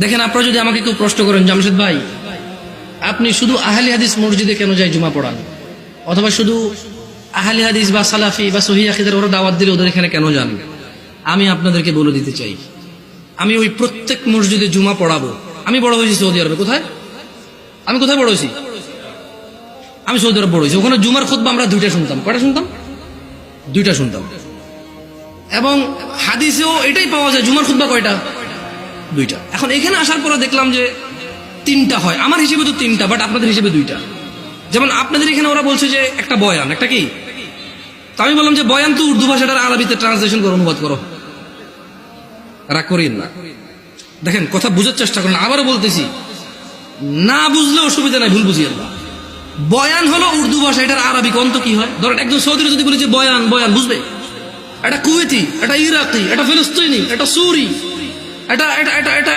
দেখেন, আপনারা যদি আমাকে কেউ প্রশ্ন করেন, জামশেদ ভাই আপনি শুধু আহলে হাদিস মসজিদে কেন যাই জুমা পড়ান, অথবা শুধু আহলে হাদিস বা সালাফি বা সহিহ আকীদার ওরা দাওয়াত দিলে ওদের এখানে কেন যান, আমি আপনাদেরকে বলে দিতে চাই, আমি ওই প্রত্যেক মসজিদে জুমা পড়াবো। আমি বড় হয়েছি সৌদি আরবে। কোথায়? আমি কোথায় বড় হয়েছি? আমি সৌদি আরব বড় হয়েছি। ওখানে জুমার খুতবা আমরা দুইটা শুনতাম। কয়টা শুনতাম? দুইটা শুনতাম। এবং হাদিসেও এটাই পাওয়া যায়, জুমার খুতবা কয়টা? দুইটা। এখন এখানে আসার পরে দেখলাম যে তিনটা হয়। আমার হিসেবে তো তিনটা, বাট আপনাদের হিসেবে দুইটা। যেমন আপনাদের এখানে ওরা বলছে যে একটা বয়ান, একটা কি, তো আমি বললাম যে বয়ান তো উর্দু ভাষাটার আরবিতে ট্রান্সলেশন করো, অনুবাদ করো। রাগ করিন না, দেখেন কথা বুঝার চেষ্টা করেন। আবারও বলতেছি, না বুঝলে অসুবিধা নাই, ভুল বুঝিয়েন না। বয়ান হলো উর্দু ভাষা, এটার আরবি কন্ত কি হয়? ধরেন একজন সৌদির যদি বলে যে বয়ান, বয়ান বুঝবে? এটা কুয়েতি, এটা ইরাকি, এটা ফিলিস্তিনি, এটা সুরি, এটা এটা এটা এটা